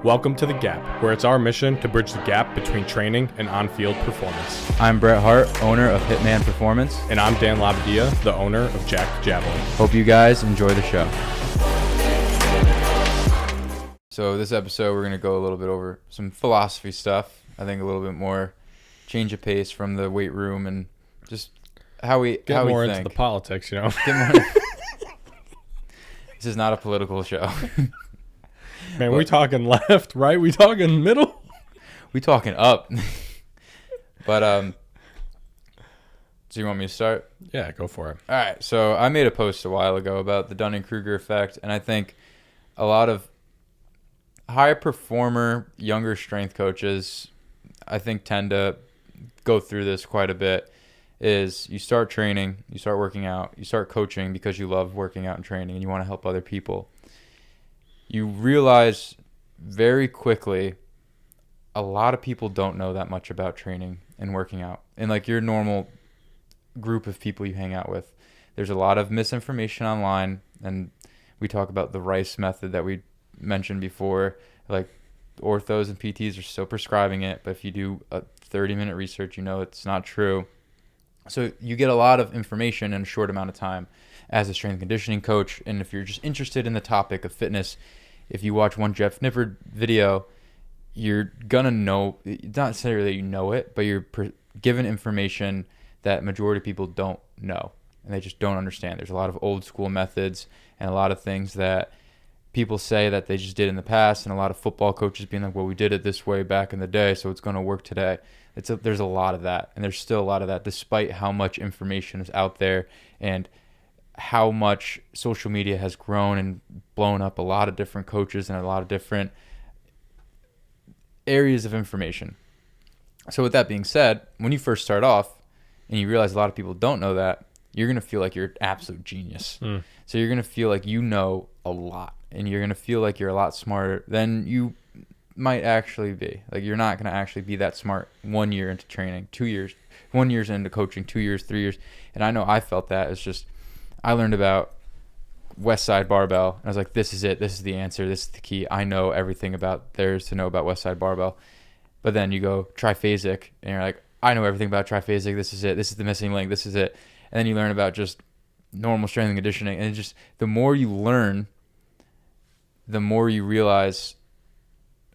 Welcome to The Gap, where it's our mission to bridge the gap between training and on-field performance. I'm Brett Hart, owner of Hitman Performance. And I'm Dan Labadia, the owner of Jack Javelin. Hope you guys enjoy the show. So this episode, we're going to go a little bit over some philosophy stuff. I think a little bit more change of pace from the weight room and just how we Get more think. into the politics, you know. This is not a political show. Man, we talking left, right? We talking middle? We talking up. But, do you want me to start? Yeah, go for it. All right. So I made a post a while ago about the Dunning-Kruger effect, and I think a lot of high performer, younger strength coaches, I think tend to go through this quite a bit. Is you start training, you start working out, you start coaching because you love working out and training and you want to help other people. You realize very quickly a lot of people don't know that much about training and working out. And like your normal group of people you hang out with, there's a lot of misinformation online, and we talk about the RICE method that we mentioned before. Like orthos and PTs are still prescribing it, but if you do a 30-minute research, you know it's not true. So you get a lot of information in a short amount of time as a strength and conditioning coach. And if you're just interested in the topic of fitness, if you watch one Jeff Nippard video, you're going to know, not necessarily that you know it, but you're given information that majority of people don't know and they just don't understand. There's a lot of old school methods and a lot of things that people say that they just did in the past, and a lot of football coaches being like, well, we did it this way back in the day, so it's going to work today. There's a lot of that, and there's still a lot of that despite how much information is out there and how much social media has grown and blown up a lot of different coaches and a lot of different areas of information. So with that being said, when you first start off and you realize a lot of people don't know that, you're going to feel like you're an absolute genius. So you're going to feel like you know a lot, and you're going to feel like you're a lot smarter than you might actually be. Like you're not going to actually be that smart 1 year into training, 2 years, 1 year into coaching, 2 years, 3 years. And I know I felt that. It's just, I learned about West Side Barbell, and I was like, this is it. This is the answer. This is the key. I know everything about there is to know about West Side Barbell. But then you go triphasic, and you're like, I know everything about triphasic. This is it. This is the missing link. This is it. And then you learn about just normal strength and conditioning. And it just, the more you learn, the more you realize,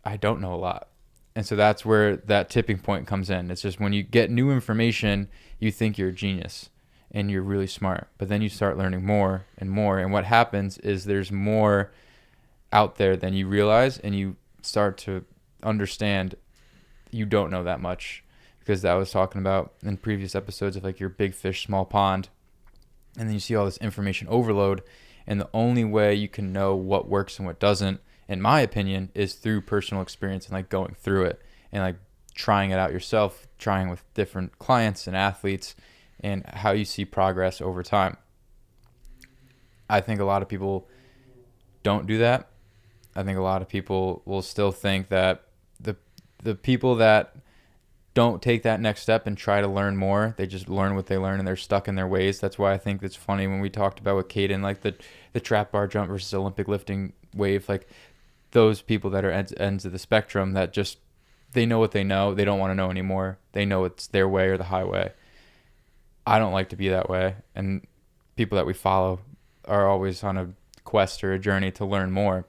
I don't know a lot. And so that's where that tipping point comes in. It's just when you get new information, you think you're a genius and you're really smart. But then you start learning more and more. And what happens is there's more out there than you realize, and you start to understand you don't know that much. Because I was talking about in previous episodes of like your big fish, small pond. And then you see all this information overload. And the only way you can know what works and what doesn't, in my opinion, is through personal experience and like going through it and like trying it out yourself, trying with different clients and athletes, and how you see progress over time. I think a lot of people don't do that. I think a lot of people will still think that the people that don't take that next step and try to learn more, they just learn what they learn and they're stuck in their ways. That's why I think it's funny when we talked about with Caden, like the trap bar jump versus Olympic lifting wave, like those people that are ends of the spectrum that just, they know what they know. They don't want to know anymore. They know it's their way or the highway. I don't like to be that way. And people that we follow are always on a quest or a journey to learn more.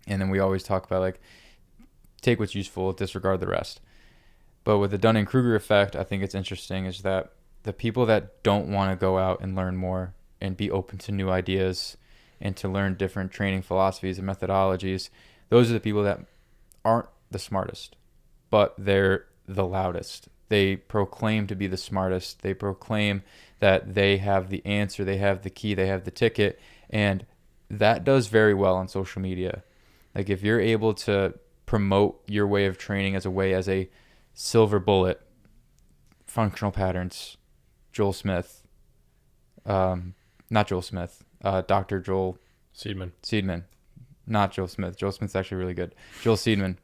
And then we always talk about like, take what's useful, disregard the rest. But with the Dunning-Kruger effect, I think it's interesting is that the people that don't want to go out and learn more and be open to new ideas and to learn different training philosophies and methodologies, those are the people that aren't the smartest, but they're the loudest. They proclaim to be the smartest. They proclaim that they have the answer, they have the key, they have the ticket, and that does very well on social media. Like if you're able to promote your way of training as a silver bullet, functional patterns, Joel Smith, not Joel Smith, Dr. Joel Seedman, not Joel Smith. Joel Smith's actually really good. Joel Seedman.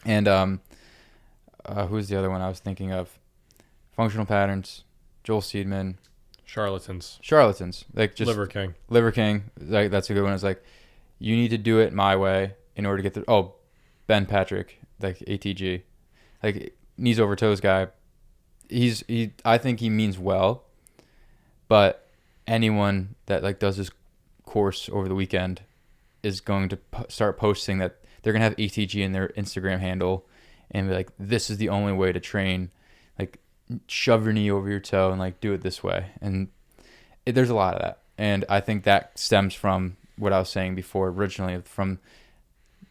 And who's the other one I was thinking of? Functional patterns, Joel Seedman. Charlatans. Like just Liver King. Like that's a good one. It's like, you need to do it my way. in order to get the Ben Patrick, like ATG, like knees over toes guy. I think he means well, but anyone that like does his course over the weekend is going to start posting that they're gonna have ATG in their Instagram handle and be like, this is the only way to train, like shove your knee over your toe and like do it this way. And there's a lot of that, and I think that stems from what I was saying before originally, from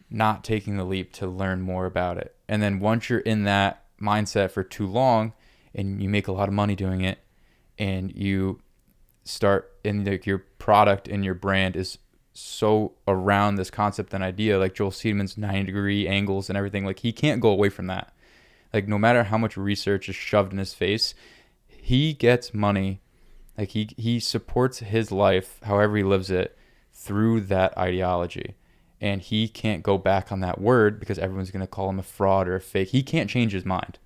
not taking the leap to learn more about it. And then once you're in that mindset for too long and you make a lot of money doing it, and you start in like your product and your brand is so around this concept and idea, like Joel Seedman's 90-degree angles and everything, like he can't go away from that. Like no matter how much research is shoved in his face, he gets money. Like he supports his life, however he lives it, through that ideology. And he can't go back on that word because everyone's going to call him a fraud or a fake. He can't change his mind.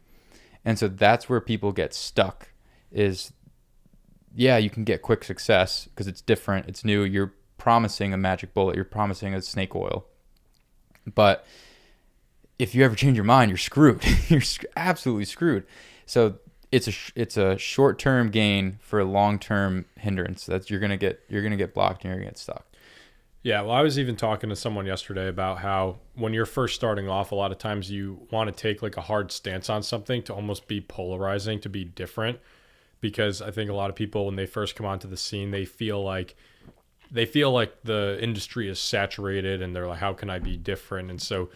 And so that's where people get stuck is, yeah, you can get quick success because it's different. It's new. You're promising a magic bullet. You're promising a snake oil. But if you ever change your mind, you're screwed. You're absolutely screwed. So it's a short-term gain for a long-term hindrance. That's you're gonna get blocked and you're gonna get stuck. Yeah, well, I was even talking to someone yesterday about how when you're first starting off, a lot of times you want to take like a hard stance on something to almost be polarizing, to be different. Because I think a lot of people, when they first come onto the scene, they feel like the industry is saturated and they're like, how can I be different? And so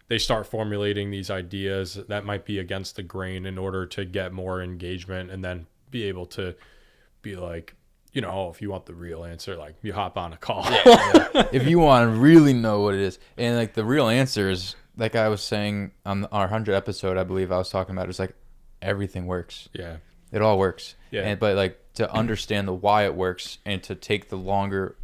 they start formulating these ideas that might be against the grain in order to get more engagement and then be able to be like, you know, if you want the real answer, like you hop on a call. Yeah. If you want to really know what it is. And like the real answer is, like I was saying on our 100th episode, I believe I was talking about, it's like everything works. Yeah. It all works. Yeah. But like to understand the why it works and to take the longer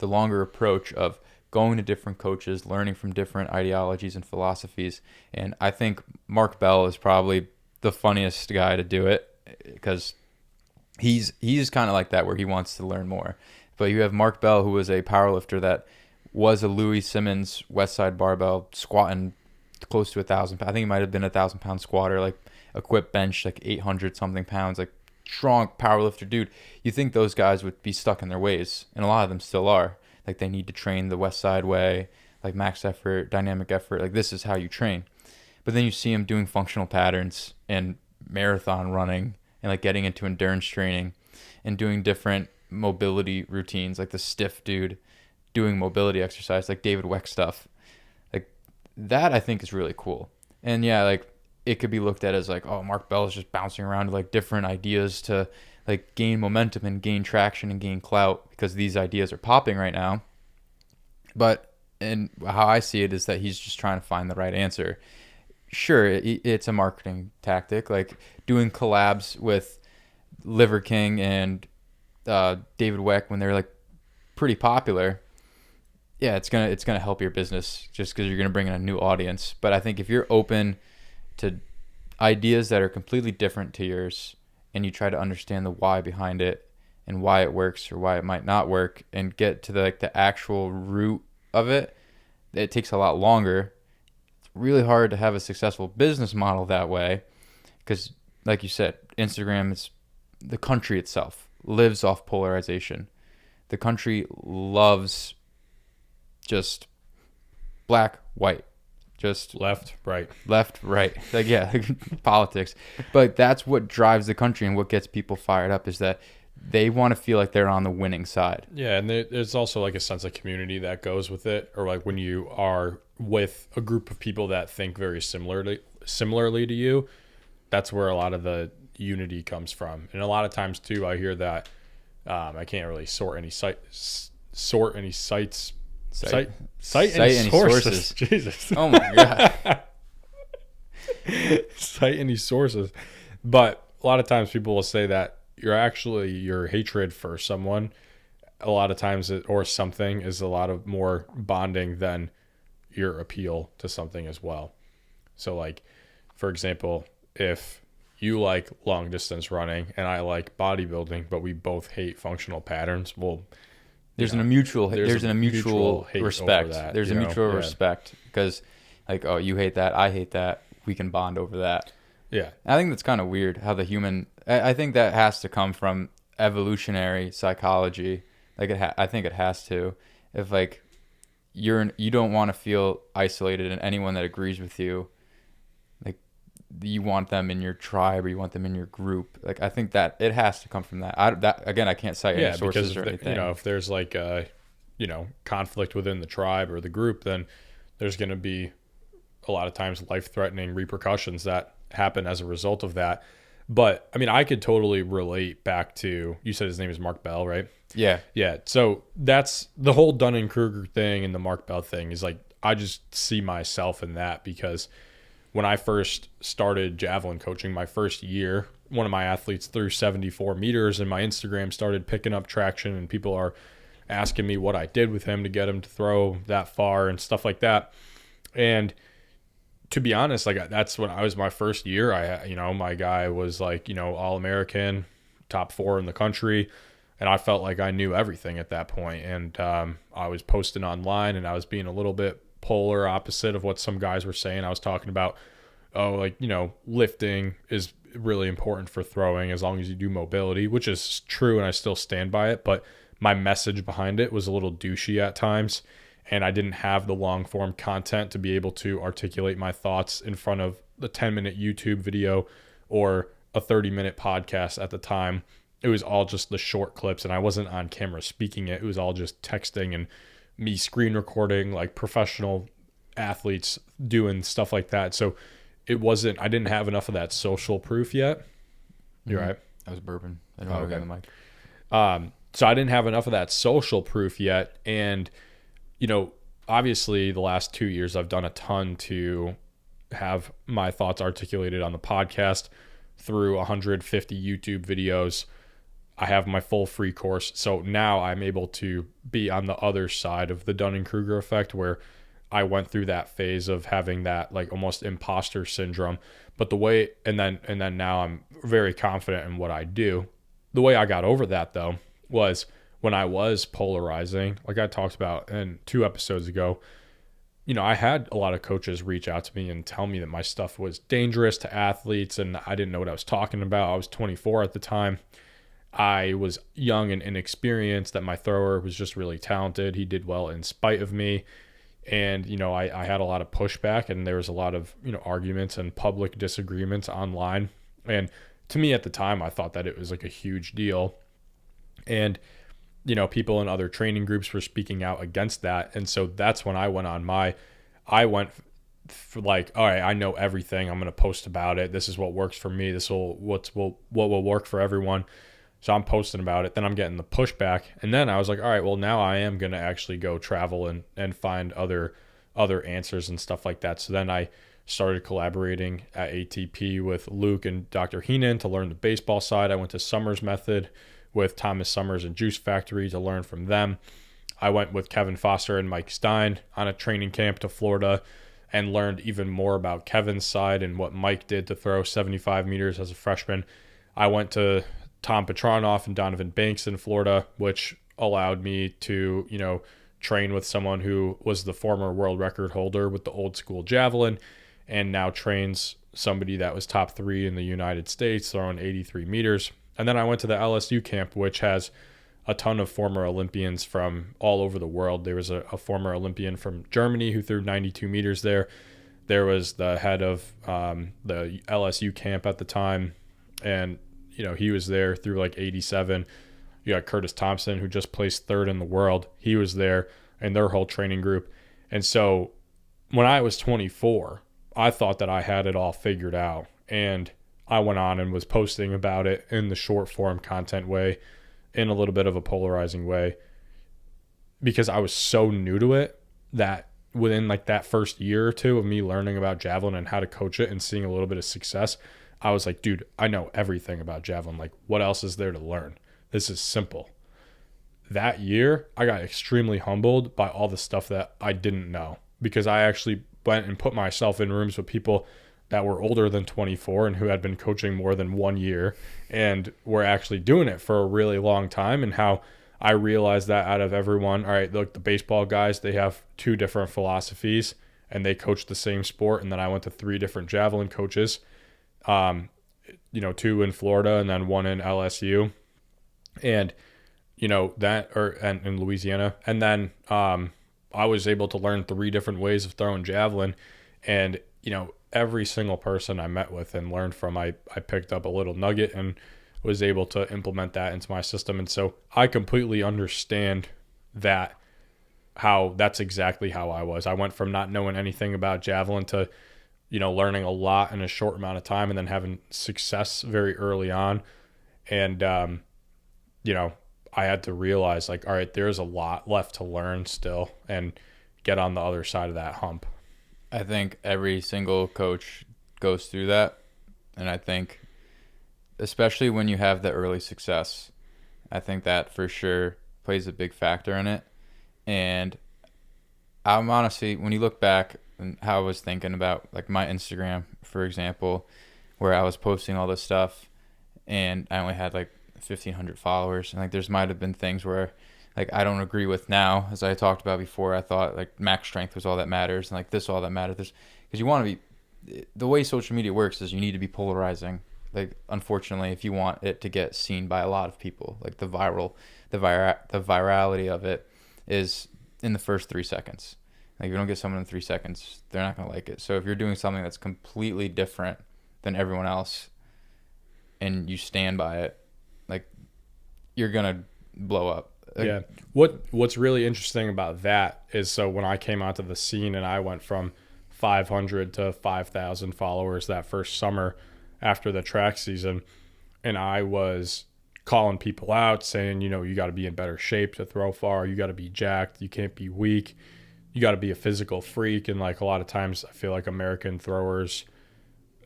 approach of going to different coaches, learning from different ideologies and philosophies. And I think Mark Bell is probably the funniest guy to do it because he's kind of like that, where he wants to learn more. But you have Mark Bell, who was a powerlifter that was a Louis Simmons Westside barbell squatting close to 1,000. I think he might have been 1,000-pound squatter, like equipped bench, like 800 something pounds, like strong powerlifter dude. You think those guys would be stuck in their ways, and a lot of them still are. Like they need to train the Westside way, like max effort, dynamic effort. Like this is how you train. But then you see him doing functional patterns and marathon running and like getting into endurance training and doing different mobility routines, like the stiff dude doing mobility exercise, like David Weck stuff. Like that I think is really cool. And yeah, like it could be looked at as like, oh, Mark Bell is just bouncing around with like different ideas to like gain momentum and gain traction and gain clout because these ideas are popping right now. But and how I see it is that he's just trying to find the right answer. Sure, it's a marketing tactic, like doing collabs with Liver King and David Weck when they're like pretty popular. Yeah, it's gonna help your business just because you're gonna bring in a new audience. But I think if you're open to ideas that are completely different to yours and you try to understand the why behind it and why it works or why it might not work and get to the actual root of it, it takes a lot longer. It's really hard to have a successful business model that way because, like you said, Instagram is the country itself lives off polarization. The country loves just black, white. Just left, right. Like, yeah, politics. But that's what drives the country and what gets people fired up is that they want to feel like they're on the winning side. Yeah, and there's also like a sense of community that goes with it, or like when you are with a group of people that think very similarly to you, that's where a lot of the unity comes from. And a lot of times too, I hear that I can't really cite any sources. Jesus. Oh my god. Cite any sources. But a lot of times people will say that your hatred for someone a lot of times or something is a lot of more bonding than your appeal to something as well. So like, for example, if you like long distance running and I like bodybuilding, but we both hate functional patterns, well, There's you know, a mutual there's a mutual hate over respect. that, There's a you know? mutual Yeah. respect because, like, oh, you hate that, I hate that. We can bond over that. Yeah. I think that's kind of weird how the human. I think that has to come from evolutionary psychology. Like I think it has to. If like you don't want to feel isolated, and anyone that agrees with you, like you want them in your tribe or you want them in your group. Like I think that it has to come from that. That again, I can't cite any sources because or anything. you know, if there's like a, you know, conflict within the tribe or the group, then there's going to be a lot of times life-threatening repercussions that happen as a result of that. But I mean, I could totally relate back to, you said his name is Mark Bell, right? Yeah. Yeah. So that's the whole Dunning-Kruger thing, and the Mark Bell thing is like, I just see myself in that, because when I first started javelin coaching my first year, one of my athletes threw 74 meters and my Instagram started picking up traction, and people are asking me what I did with him to get him to throw that far and stuff like that. And to be honest, like that's when I was my first year. You know, my guy was like, you know, All-American, top 4 in the country. And I felt like I knew everything at that point. And I was posting online and I was being a little bit polar opposite of what some guys were saying. I was talking about, oh, like, you know, lifting is really important for throwing as long as you do mobility, which is true. And I still stand by it. But my message behind it was a little douchey at times. And I didn't have the long form content to be able to articulate my thoughts in front of the 10-minute YouTube video or a 30-minute podcast at the time. It was all just the short clips, and I wasn't on camera speaking it. It was all just texting and me screen recording, like professional athletes doing stuff like that. So it wasn't, I didn't have enough of that social proof yet. You're right. I was burping. I don't know the mic. So I didn't have enough of that social proof yet. And you know, obviously the last 2 years I've done a ton to have my thoughts articulated on the podcast through 150 YouTube videos. I have my full free course. So now I'm able to be on the other side of the Dunning-Kruger effect, where I went through that phase of having that like almost imposter syndrome. But the way, and then now I'm very confident in what I do. The way I got over that though was when I was polarizing, like I talked about in 2 episodes ago. You know, I had a lot of coaches reach out to me and tell me that my stuff was dangerous to athletes and I didn't know what I was talking about. I was 24 at the time. I was young and inexperienced, that my thrower was just really talented. He did well in spite of me. And, you know, I had a lot of pushback, and there was a lot of, you know, arguments and public disagreements online. And to me at the time, I thought that it was like a huge deal. And, you know, people in other training groups were speaking out against that. And so that's when I went for like, all right, I know everything. I'm going to post about it. This is what works for me. What will work for everyone. So I'm posting about it. Then I'm getting the pushback. And then I was like, all right, well, now I am going to actually go travel and find other answers and stuff like that. So then I started collaborating at ATP with Luke and Dr. Heenan to learn the baseball side. I went to Summers Method with Thomas Summers and Juice Factory to learn from them. I went with Kevin Foster and Mike Stein on a training camp to Florida and learned even more about Kevin's side and what Mike did to throw 75 meters as a freshman. I went to Tom Petronoff and Donovan Banks in Florida, which allowed me to, you know, train with someone who was the former world record holder with the old school javelin and now trains somebody that was top 3 in the United States throwing 83 meters. And then I went to the LSU camp, which has a ton of former Olympians from all over the world. There was a former Olympian from Germany who threw 92 meters there. There was the head of the LSU camp at the time, and you know, he was there through like 87. You got Curtis Thompson, who just placed 3rd in the world. He was there and their whole training group. And so when I was 24, I thought that I had it all figured out. And I went on and was posting about it in the short form content way, in a little bit of a polarizing way, because I was so new to it that within like that first year or 2 of me learning about javelin and how to coach it and seeing a little bit of success, I was like, dude, I know everything about javelin. Like, what else is there to learn? This is simple. That year, I got extremely humbled by all the stuff that I didn't know, because I actually went and put myself in rooms with people that were older than 24 and who had been coaching more than 1 year and were actually doing it for a really long time, and how I realized that out of everyone, all right, look, the baseball guys, they have two different philosophies and they coach the same sport. And then I went to three different javelin coaches, two in Florida and then one in LSU. And, and in Louisiana. And then I was able to learn three different ways of throwing javelin. And, every single person I met with and learned from, I picked up a little nugget and was able to implement that into my system. And so I completely understand that's exactly how I was. I went from not knowing anything about javelin to, learning a lot in a short amount of time and then having success very early on. And, I had to realize like, all right, there's a lot left to learn still and get on the other side of that hump. I think every single coach goes through that. And I think especially when you have the early success, I think that for sure plays a big factor in it. And I'm honestly, when you look back and how I was thinking about like my Instagram, for example, where I was posting all this stuff and I only had like 1,500 followers, and like there's might have been things where like I don't agree with now. As I talked about before, I thought like max strength was all that matters and like this all that matters, because you want to be, the way social media works is you need to be polarizing. Like unfortunately, if you want it to get seen by a lot of people, like the virality of it is in the first 3 seconds. Like if you don't get someone in 3 seconds, they're not going to like it. So if you're doing something that's completely different than everyone else and you stand by it, like you're going to blow up. Like, yeah. What's really interesting about that is, so when I came onto the scene and I went from 500 to 5,000 followers that first summer after the track season, and I was calling people out saying, you got to be in better shape to throw far. You got to be jacked. You can't be weak. You got to be a physical freak. And like a lot of times I feel like American throwers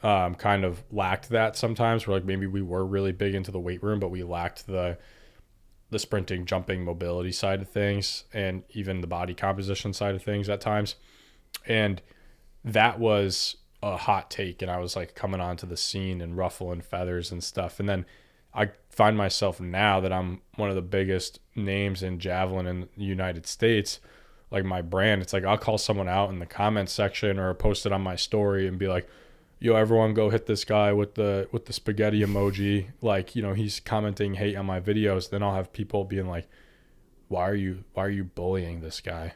kind of lacked that sometimes, where like maybe we were really big into the weight room, but we lacked the sprinting, jumping, mobility side of things, and even the body composition side of things at times. And that was a hot take. And I was like coming onto the scene and ruffling feathers and stuff. And then I find myself now that I'm one of the biggest names in javelin in the United States, like my brand, it's like I'll call someone out in the comments section or post it on my story and be like, yo, everyone go hit this guy with the spaghetti emoji. Like, he's commenting hate on my videos. Then I'll have people being like, why are you bullying this guy?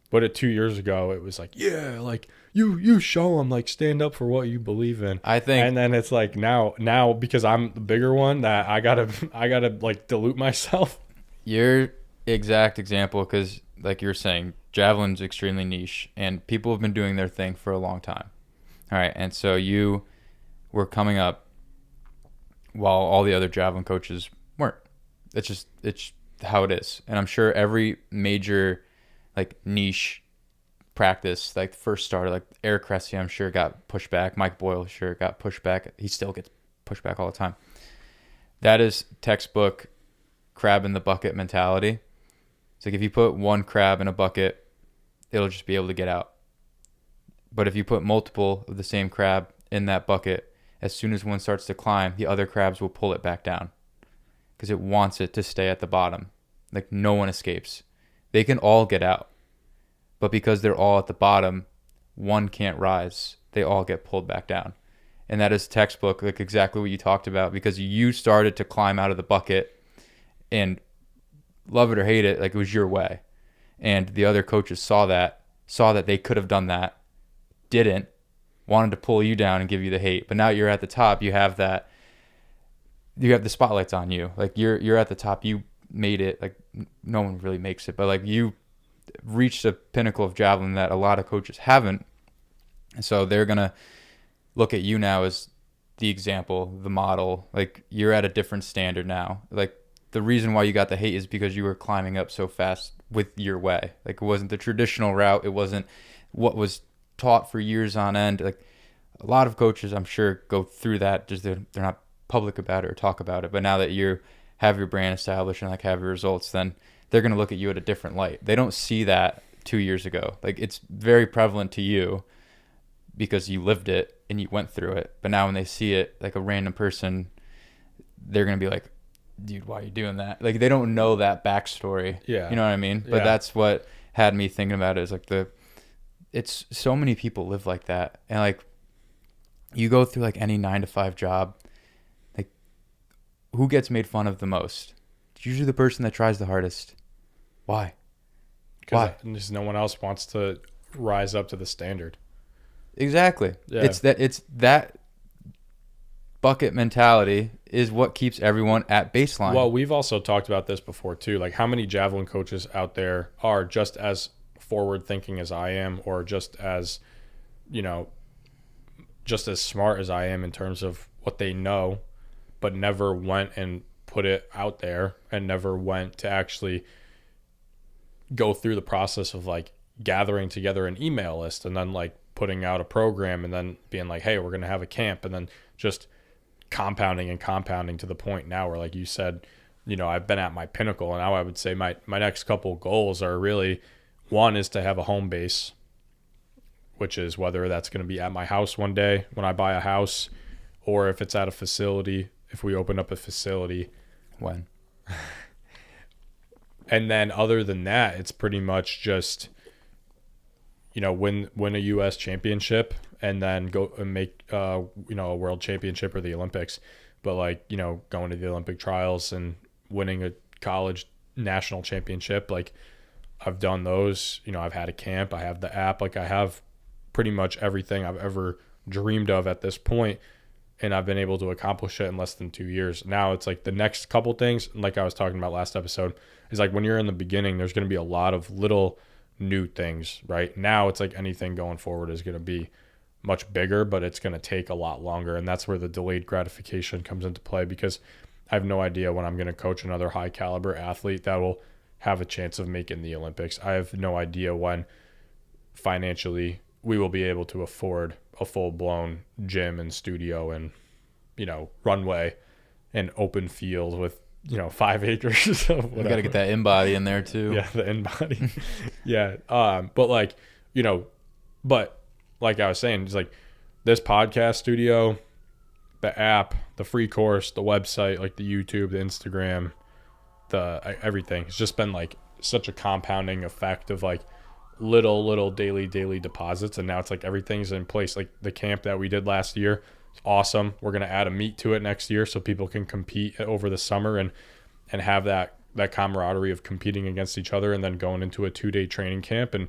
But 2 years ago, it was like, yeah, like you show him, like stand up for what you believe in. I think, and then it's like now because I'm the bigger one, that I gotta like dilute myself. your exact example, because like you're saying, javelin's extremely niche and people have been doing their thing for a long time. All right, and so you were coming up while all the other javelin coaches weren't. It's how it is. And I'm sure every major like niche practice, like the first starter, like Eric Cressy, I'm sure got pushed back. Mike Boyle sure got pushed back. He still gets pushed back all the time. That is textbook crab in the bucket mentality. It's like if you put one crab in a bucket, it'll just be able to get out. But if you put multiple of the same crab in that bucket, as soon as one starts to climb, the other crabs will pull it back down because it wants it to stay at the bottom. Like no one escapes. They can all get out. But because they're all at the bottom, one can't rise. They all get pulled back down. And that is textbook, like exactly what you talked about, because you started to climb out of the bucket and love it or hate it, like it was your way. And the other coaches saw that they could have done that, didn't, wanted to pull you down and give you the hate. But now you're at the top, you have the spotlights on you. Like you're at the top, you made it. Like no one really makes it, but like you reached a pinnacle of javelin that a lot of coaches haven't. And so they're gonna look at you now as the example, the model. Like you're at a different standard now. Like the reason why you got the hate is because you were climbing up so fast with your way. Like it wasn't the traditional route. It wasn't what was taught for years on end. Like a lot of coaches, I'm sure, go through that. Just they're not public about it or talk about it. But now that you have your brand established and like have your results, then they're gonna look at you at a different light. They don't see that 2 years ago. Like it's very prevalent to you because you lived it and you went through it. But now when they see it, like a random person, they're gonna be like, dude, why are you doing that? Like, they don't know that backstory. Yeah. You know what I mean? But Yeah. that's what had me thinking about it, is like it's so many people live like that. And like, you go through like any 9 to 5 job, like, who gets made fun of the most? It's usually the person that tries the hardest. Why? Why? Because no one else wants to rise up to the standard. Exactly. Yeah. It's that bucket mentality is what keeps everyone at baseline. Well, we've also talked about this before too. Like, how many javelin coaches out there are just as forward thinking as I am, or just as, just as smart as I am in terms of what they know, but never went and put it out there, and never went to actually go through the process of like gathering together an email list, and then like putting out a program, and then being like, hey, we're going to have a camp, and then just compounding and compounding to the point now where, like you said, I've been at my pinnacle, and now I would say my next couple goals are really, one is to have a home base, which is whether that's going to be at my house one day when I buy a house, or if it's at a facility, if we open up a facility. When? And then other than that, it's pretty much just, win a U.S. championship, and then go and make, a world championship or the Olympics. But like, going to the Olympic trials and winning a college national championship, like I've done those, I've had a camp, I have the app, like I have pretty much everything I've ever dreamed of at this point, and I've been able to accomplish it in less than 2 years. Now it's like the next couple things, like I was talking about last episode, is like when you're in the beginning, there's going to be a lot of little new things, right? Now it's like anything going forward is going to be much bigger, but it's going to take a lot longer. And that's where the delayed gratification comes into play, because I have no idea when I'm going to coach another high caliber athlete that will have a chance of making the Olympics. I have no idea when financially we will be able to afford a full-blown gym and studio and, runway and open field with, 5 acres of whatever. We got to get that in-body in there too. Yeah, the in-body. Yeah. But like, but like I was saying, it's like this podcast studio, the app, the free course, the website, like the YouTube, the Instagram, everything. It's just been like such a compounding effect of like little daily deposits. And now it's like everything's in place. Like the camp that we did last year, it's awesome. We're going to add a meet to it next year so people can compete over the summer and have that camaraderie of competing against each other, and then going into a 2-day training camp. And,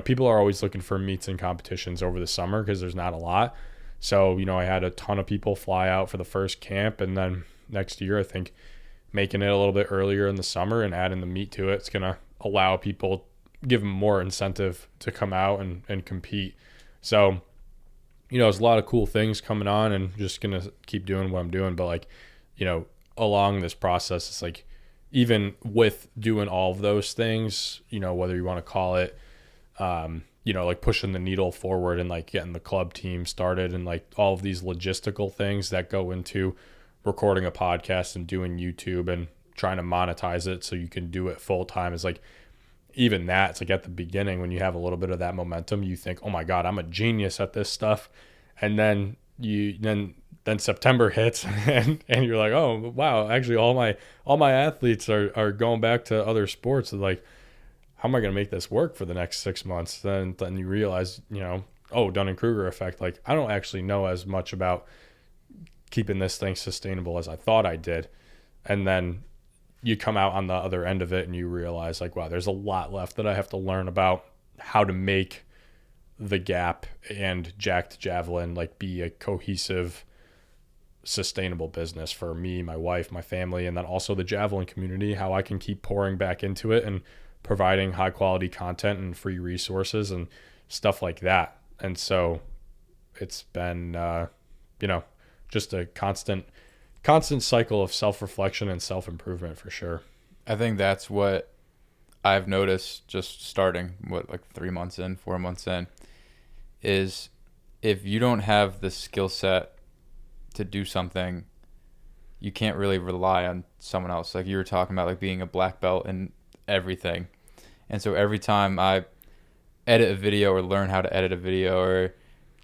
people are always looking for meets and competitions over the summer because there's not a lot. So, I had a ton of people fly out for the first camp, and then next year, I think making it a little bit earlier in the summer and adding the meet to it, it's going to allow people, give them more incentive to come out and compete. So, there's a lot of cool things coming on, and just going to keep doing what I'm doing. But like, along this process, it's like, even with doing all of those things, whether you want to call it, like pushing the needle forward and like getting the club team started, and like all of these logistical things that go into recording a podcast and doing YouTube and trying to monetize it so you can do it full time, is like, even that, it's like at the beginning when you have a little bit of that momentum, you think, oh my God, I'm a genius at this stuff. And then then September hits and you're like, oh wow, actually all my athletes are going back to other sports. Like, how am I going to make this work for the next 6 months? Then you realize, Dunning-Kruger effect. Like, I don't actually know as much about keeping this thing sustainable as I thought I did. And then you come out on the other end of it and you realize like, wow, there's a lot left that I have to learn about how to make the gap and jacked javelin like be a cohesive, sustainable business for me, my wife, my family, and then also the javelin community, how I can keep pouring back into it and providing high quality content and free resources and stuff like that. And so it's been, just a constant cycle of self-reflection and self-improvement for sure. I think that's what I've noticed just starting, like 3 months in, 4 months in, is if you don't have the skill set to do something, you can't really rely on someone else. Like you were talking about, like being a black belt and everything. And so every time I edit a video or learn how to edit a video or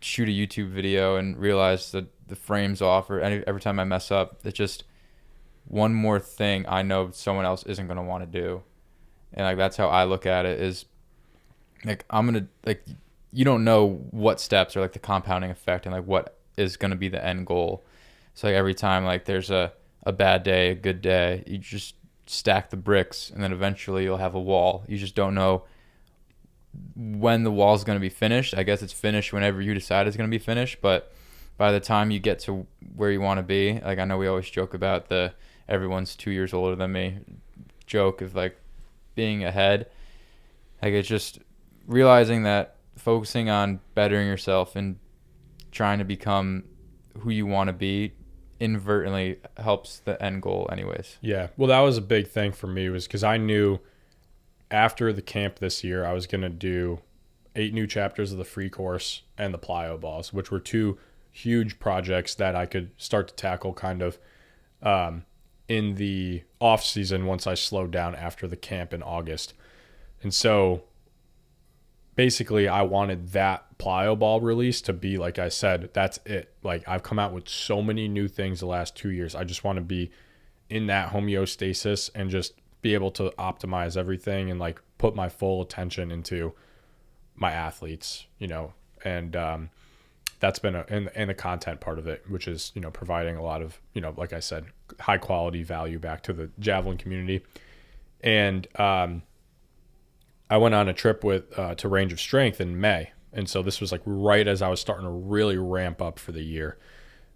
shoot a YouTube video and realize that the frame's off, or every time I mess up, it just one more thing I know someone else isn't going to want to do. And like that's how I look at it is like I'm going to like you don't know what steps or like the compounding effect and like what is going to be the end goal. So like every time like there's a bad day, a good day, you just stack the bricks and then eventually you'll have a wall. You just don't know when the wall's going to be finished. I guess it's finished whenever you decide it's going to be finished, but by the time you get to where you want to be, like I know we always joke about the everyone's 2 years older than me joke of like being ahead. Like it's just realizing that focusing on bettering yourself and trying to become who you want to be inadvertently helps the end goal anyways. Yeah. Well, that was a big thing for me was because I knew after the camp this year, I was going to do 8 new chapters of the free course and the plyo balls, which were 2 huge projects that I could start to tackle kind of in the off season once I slowed down after the camp in August. And so basically I wanted that plyo ball release to be, like I said, that's it. Like I've come out with so many new things the last 2 years. I just want to be in that homeostasis and just be able to optimize everything and like put my full attention into my athletes, you know, and that's been and the content part of it, which is, you know, providing a lot of, you know, like I said, high quality value back to the javelin community. And I went on a trip with to Range of Strength in May. And so this was like right as I was starting to really ramp up for the year,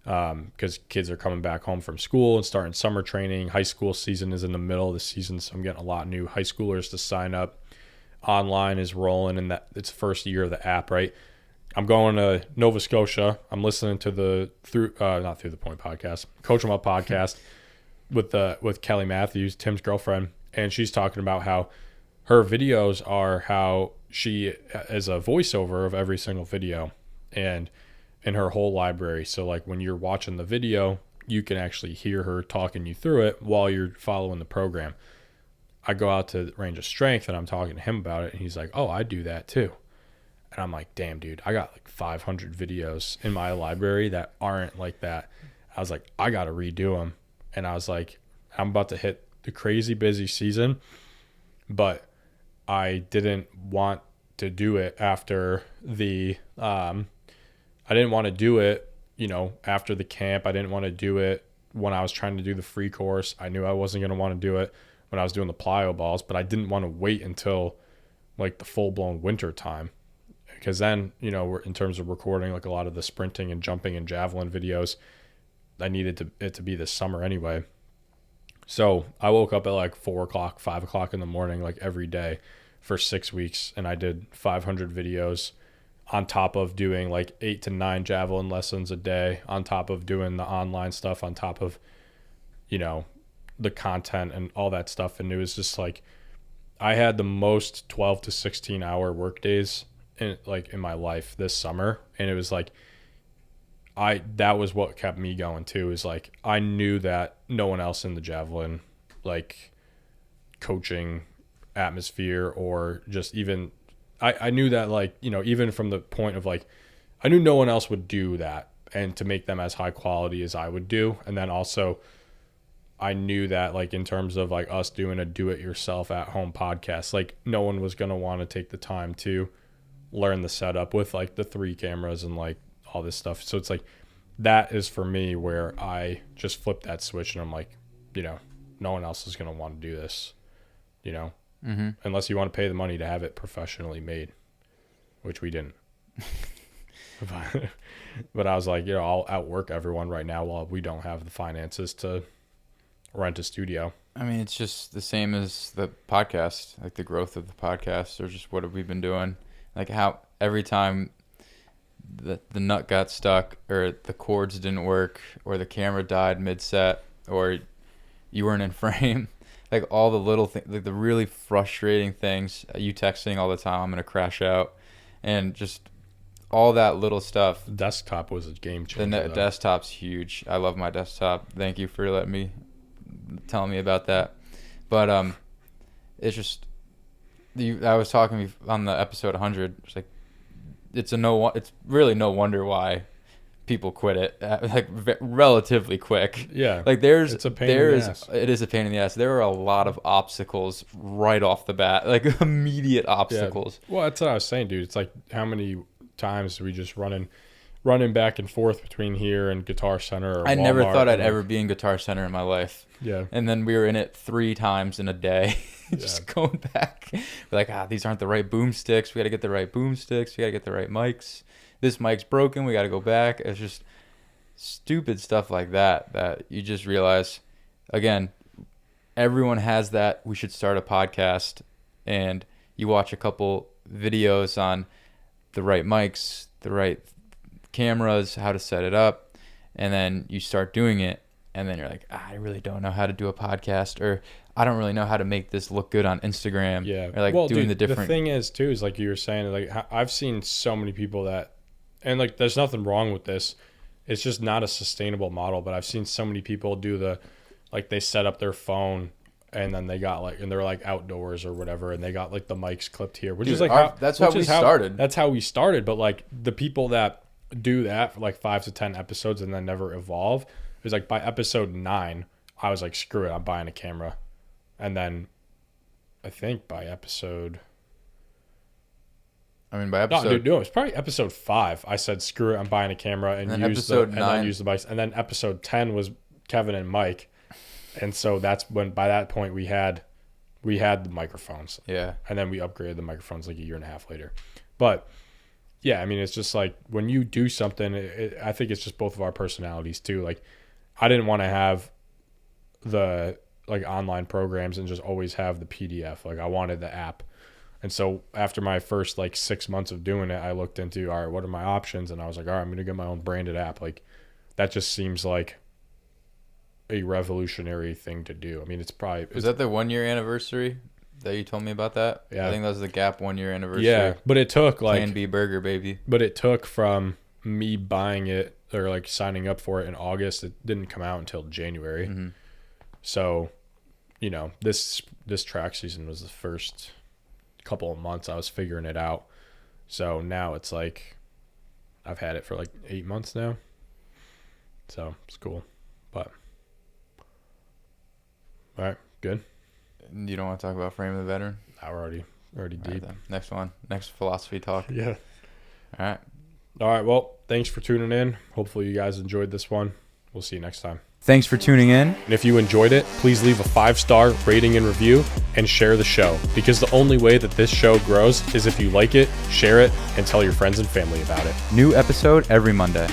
because kids are coming back home from school and starting summer training. High school season is in the middle of the season, so I'm getting a lot of new high schoolers to sign up. Online is rolling, and that it's first year of the app, right? I'm going to Nova Scotia. I'm listening to the not Through the Point podcast, Coach 'em Up podcast with Kelly Matthews, Tim's girlfriend, and she's talking about how her videos are how she is a voiceover of every single video and in her whole library. So like when you're watching the video, you can actually hear her talking you through it while you're following the program. I go out to Range of Strength and I'm talking to him about it, and he's like, "Oh, I do that too." And I'm like, "Damn, dude, I got like 500 videos in my library that aren't like that." I was like, "I got to redo them." And I was like, I'm about to hit the crazy busy season, but I didn't want to do it after the I didn't want to do it, you know, after the camp. I didn't want to do it when I was trying to do the free course. I knew I wasn't going to want to do it when I was doing the plyo balls, but I didn't want to wait until like the full-blown winter time, because then, you know, we're in terms of recording like a lot of the sprinting and jumping and javelin videos, I needed it to be this summer anyway. So I woke up at like 4 o'clock, 5 o'clock in the morning, like every day for 6 weeks. And I did 500 videos on top of doing like 8 to 9 javelin lessons a day, on top of doing the online stuff, on top of, you know, the content and all that stuff. And it was just like, I had the most 12 to 16 hour work days in my life this summer. And it was like, that was what kept me going too, is like, I knew that no one else in the javelin, like coaching atmosphere or just even, I knew that, like, you know, even from the point of like, I knew no one else would do that and to make them as high quality as I would do. And then also I knew that like in terms of like us doing a do it yourself at home podcast, like no one was going to want to take the time to learn the setup with like the 3 cameras and like all this stuff. So it's like, that is for me where I just flipped that switch and I'm like, you know, no one else is going to want to do this, you know, unless you want to pay the money to have it professionally made, which we didn't. But I was like, you know, I'll outwork everyone right now while we don't have the finances to rent a studio. I mean, it's just the same as the podcast, like the growth of the podcast, or just what have we been doing? Like how every time the nut got stuck or the cords didn't work or the camera died mid-set or you weren't in frame, like all the little things, like the really frustrating things, you texting all the time, I'm going to crash out, and just all that little stuff. The desktop was a game changer. The desktop's huge. I love my desktop. Thank you for telling me about that. But it's just, I was talking on the episode 100. It's like, it's really no wonder why people quit it like relatively quick. Yeah. Like it's a pain in the ass. It is a pain in the ass. There are a lot of obstacles right off the bat, like immediate obstacles. Yeah. Well, that's what I was saying, dude. It's like how many times we just running back and forth between here and Guitar Center or I never Walmart, thought I'd ever be in Guitar Center in my life. Yeah. And then we were in it 3 times in a day. Just going back. We're like, these aren't the right boomsticks. We got to get the right boomsticks. We got to get the right mics. This mic's broken. We got to go back. It's just stupid stuff like that you just realize, again, everyone has that. We should start a podcast. And you watch a couple videos on the right mics, the right cameras, how to set it up. And then you start doing it. And then you're like, I really don't know how to do a podcast, or I don't really know how to make this look good on Instagram. Yeah. Or like doing the different. The thing is too, is like you were saying, like I've seen so many people that, and like there's nothing wrong with this. It's just not a sustainable model. But I've seen so many people do like they set up their phone and then they got like, and they're like outdoors or whatever, and they got like the mics clipped here, which is like that's how we started. That's how we started. But like the people that do that for like 5 to 10 episodes and then never evolve, it was like by episode 9, I was like, screw it, I'm buying a camera. And then I think by episode... by episode... No, it was probably episode 5. I said, screw it, I'm buying a camera and use the mics. And then episode 10 was Kevin and Mike. And so that's when, by that point, we had the microphones. Yeah. And then we upgraded the microphones like a year and a half later. But yeah, I mean, it's just like when you do something, I think it's just both of our personalities too. Like I didn't want to have the like online programs and just always have the PDF. Like I wanted the app. And so after my first like 6 months of doing it, I looked into, all right, what are my options? And I was like, all right, I'm going to get my own branded app. Like that just seems like a revolutionary thing to do. I mean, was that the 1 year anniversary that you told me about that? Yeah. I think that was the Gap 1 year anniversary. Yeah. But it took like Plan B burger, baby. But it took from me buying it or like signing up for it in August. It didn't come out until January. Mm-hmm. So, you know, this track season was the first couple of months I was figuring it out. So now it's like I've had it for like 8 months now. So it's cool. But all right, good. You don't want to talk about Frame of the Veteran? We're already deep. Right, next one. Next philosophy talk. Yeah. All right. Well, thanks for tuning in. Hopefully you guys enjoyed this one. We'll see you next time. Thanks for tuning in. And if you enjoyed it, please leave a 5-star rating and review and share the show, because the only way that this show grows is if you like it, share it, and tell your friends and family about it. New episode every Monday.